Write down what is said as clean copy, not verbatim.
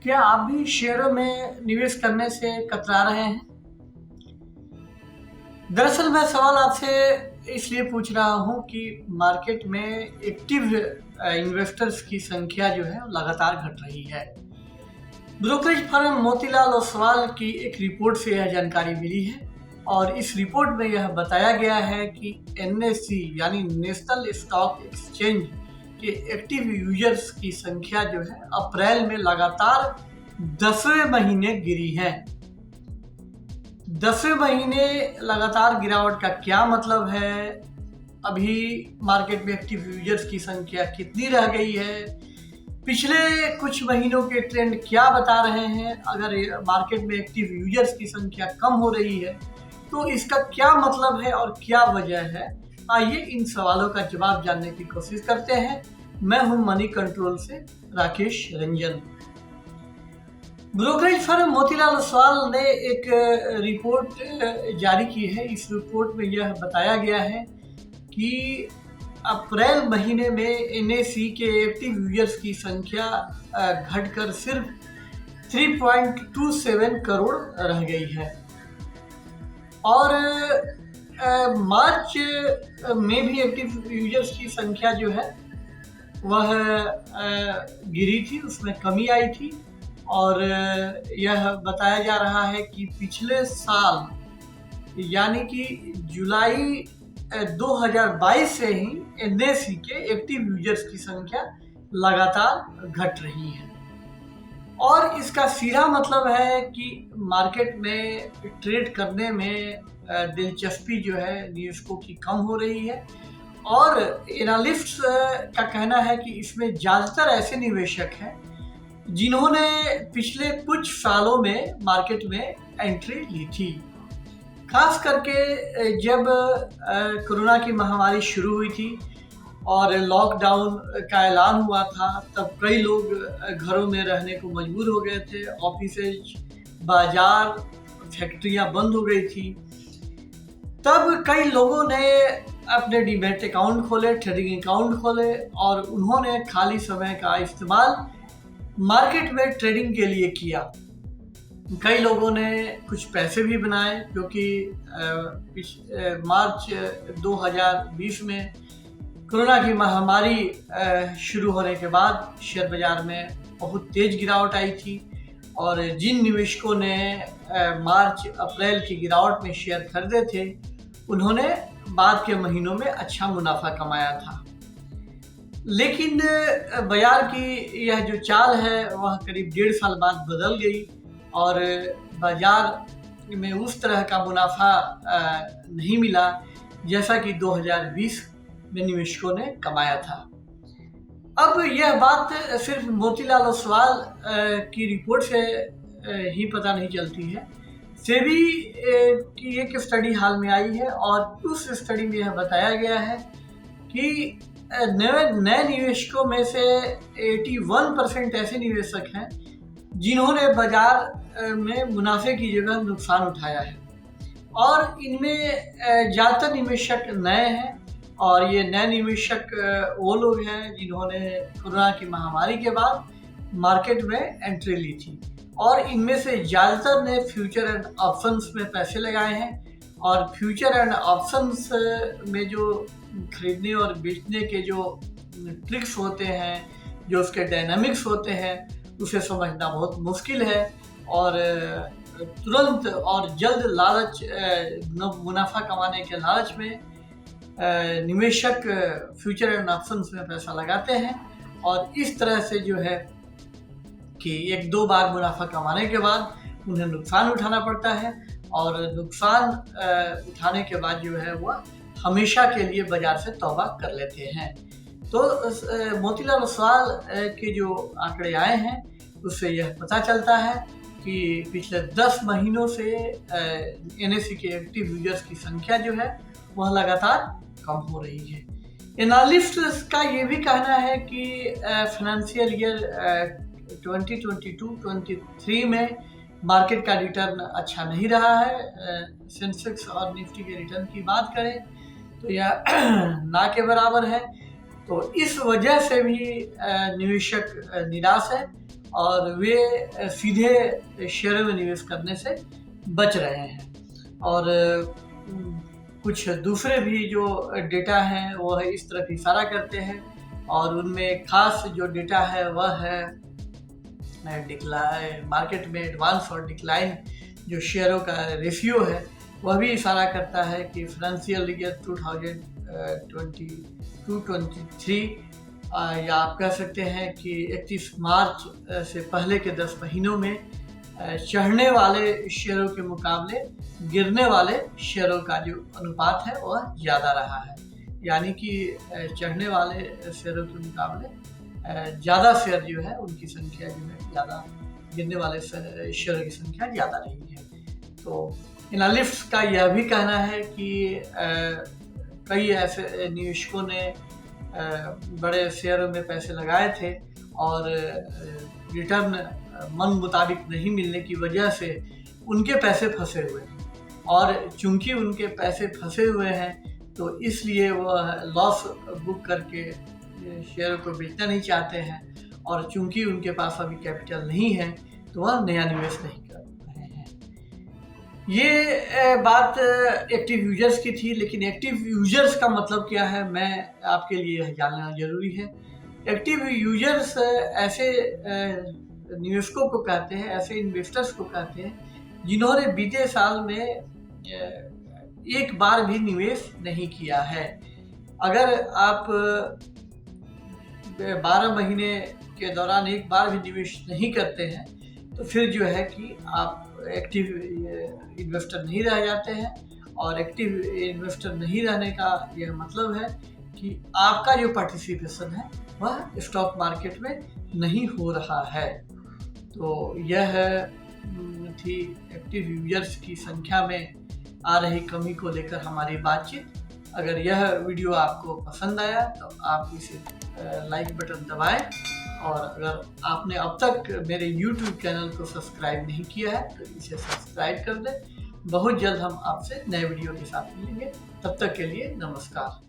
क्या आप भी शेयरों में निवेश करने से कतरा रहे हैं? दरअसल मैं सवाल आपसे इसलिए पूछ रहा हूं कि मार्केट में एक्टिव इन्वेस्टर्स की संख्या जो है लगातार घट रही है। ब्रोकरेज फर्म मोतीलाल ओसवाल की एक रिपोर्ट से यह जानकारी मिली है और इस रिपोर्ट में यह बताया गया है कि एनएससी यानी नेशनल स्टॉक एक्सचेंज के एक्टिव यूजर्स की संख्या जो है अप्रैल में लगातार 10वें महीने गिरी है। 10वें महीने लगातार गिरावट का क्या मतलब है? अभी मार्केट में एक्टिव यूजर्स की संख्या कितनी रह गई है? पिछले कुछ महीनों के ट्रेंड क्या बता रहे हैं? अगर मार्केट में एक्टिव यूजर्स की संख्या कम हो रही है तो इसका क्या मतलब है और क्या वजह है? आइए इन सवालों का जवाब जानने की कोशिश करते हैं। मैं हूं मनी कंट्रोल से राकेश रंजन। ब्रोकरेज फर्म मोतीलाल ओसवाल ने एक रिपोर्ट जारी की है। इस रिपोर्ट में यह बताया गया है कि अप्रैल महीने में एनएसई के एक्टिव यूजर्स की संख्या घटकर सिर्फ 3.27 करोड़ रह गई है और मार्च में भी एक्टिव यूजर्स की संख्या जो है वह गिरी थी, उसमें कमी आई थी और यह बताया जा रहा है कि पिछले साल यानी कि जुलाई 2022 से ही एनएसई के एक्टिव यूजर्स की संख्या लगातार घट रही है और इसका सीधा मतलब है कि मार्केट में ट्रेड करने में दिलचस्पी जो है निवेशकों की कम हो रही है और एनालिस्ट्स का कहना है कि इसमें ज़्यादातर ऐसे निवेशक हैं जिन्होंने पिछले कुछ सालों में मार्केट में एंट्री ली थी। खास करके जब कोरोना की महामारी शुरू हुई थी और लॉकडाउन का ऐलान हुआ था तब कई लोग घरों में रहने को मजबूर हो गए थे। ऑफिसेज, बाजार, फैक्ट्रियां बंद हो गई थी। तब कई लोगों ने अपने डीमैट अकाउंट खोले, ट्रेडिंग अकाउंट खोले और उन्होंने खाली समय का इस्तेमाल मार्केट में ट्रेडिंग के लिए किया। कई लोगों ने कुछ पैसे भी बनाए क्योंकि मार्च 2020 में कोरोना की महामारी शुरू होने के बाद शेयर बाजार में बहुत तेज गिरावट आई थी और जिन निवेशकों ने मार्च अप्रैल की गिरावट में शेयर खरीदे थे उन्होंने बाद के महीनों में अच्छा मुनाफा कमाया था। लेकिन बाजार की यह जो चाल है वह करीब 1.5 साल बाद बदल गई और बाजार में उस तरह का मुनाफा नहीं मिला जैसा कि 2020 में निवेशकों ने कमाया था। अब यह बात सिर्फ मोतीलाल ओसवाल की रिपोर्ट से ही पता नहीं चलती है। सेबी की एक स्टडी हाल में आई है और उस स्टडी में यह बताया गया है कि नए निवेशकों में से 81% ऐसे निवेशक हैं जिन्होंने बाजार में मुनाफे की जगह नुकसान उठाया है और इनमें ज़्यादातर निवेशक नए हैं और ये नए निवेशक वो लोग हैं जिन्होंने कोरोना की महामारी के बाद मार्केट में एंट्री ली थी और इनमें से ज़्यादातर ने फ्यूचर एंड ऑप्शंस में पैसे लगाए हैं और फ्यूचर एंड ऑप्शंस में जो खरीदने और बेचने के जो ट्रिक्स होते हैं, जो उसके डायनामिक्स होते हैं, उसे समझना बहुत मुश्किल है और तुरंत और जल्द लालच मुनाफा कमाने के लालच में निवेशक फ्यूचर एंड ऑप्शंस में पैसा लगाते हैं और इस तरह से जो है कि 1-2 बार मुनाफा कमाने के बाद उन्हें नुकसान उठाना पड़ता है और नुकसान उठाने के बाद जो है वह हमेशा के लिए बाजार से तौबा कर लेते हैं। तो मोतीलाल ओसवाल के जो आंकड़े आए हैं उससे यह पता चलता है कि पिछले 10 महीनों से एनएसई के एक्टिव यूजर्स की संख्या जो है वह लगातार कम हो रही है। एनालिस्ट्स का ये भी कहना है कि फाइनेंशियल ईयर 2022-23 में मार्केट का रिटर्न अच्छा नहीं रहा है। सेंसेक्स और निफ्टी के रिटर्न की बात करें तो यह ना के बराबर है। तो इस वजह से भी निवेशक निराश है और वे सीधे शेयरों में निवेश करने से बच रहे हैं। और कुछ दूसरे भी जो डेटा हैं वो है इस तरफ इशारा करते हैं, और उनमें खास जो डेटा है वह है डिक्लाइन, मार्केट में एडवांस और डिक्लाइन जो शेयरों का रेशियो है वह भी इशारा करता है कि फाइनेंशियल ईयर 2022-23 या आप कह सकते हैं कि 31 मार्च से पहले के 10 महीनों में चढ़ने वाले शेयरों के मुकाबले गिरने वाले शेयरों का जो अनुपात है वह ज़्यादा रहा है। यानी कि चढ़ने वाले शेयरों के मुकाबले ज़्यादा शेयर जो है उनकी संख्या जो है ज़्यादा, गिरने वाले शेयरों की संख्या ज़्यादा रही है। तो एनालिस्ट का यह भी कहना है कि कई ऐसे निवेशकों ने बड़े शेयरों में पैसे लगाए थे और रिटर्न मन मुताबिक नहीं मिलने की वजह से उनके पैसे फंसे हुए हैं, और चूंकि उनके पैसे फंसे हुए हैं तो इसलिए वह लॉस बुक करके शेयरों को बेचना नहीं चाहते हैं, और चूंकि उनके पास अभी कैपिटल नहीं है तो वह नया निवेश नहीं कर रहे हैं। ये बात एक्टिव यूजर्स की थी, लेकिन एक्टिव यूजर्स का मतलब क्या है मैं आपके लिए जानना जरूरी है। एक्टिव यूजर्स ऐसे निवेशकों को कहते हैं, ऐसे इन्वेस्टर्स को कहते हैं जिन्होंने बीते साल में एक बार भी निवेश नहीं किया है। अगर आप 12 महीने के दौरान एक बार भी निवेश नहीं करते हैं तो फिर जो है कि आप एक्टिव इन्वेस्टर नहीं रह जाते हैं, और एक्टिव इन्वेस्टर नहीं रहने का यह मतलब है कि आपका जो पार्टिसिपेशन है वह स्टॉक मार्केट में नहीं हो रहा है। तो यह थी एक्टिव यूजर्स की संख्या में आ रही कमी को लेकर हमारी बातचीत। अगर यह वीडियो आपको पसंद आया तो आप इसे लाइक बटन दबाएं, और अगर आपने अब तक मेरे YouTube चैनल को सब्सक्राइब नहीं किया है तो इसे सब्सक्राइब कर दें। बहुत जल्द हम आपसे नए वीडियो के साथ मिलेंगे, तब तक के लिए नमस्कार।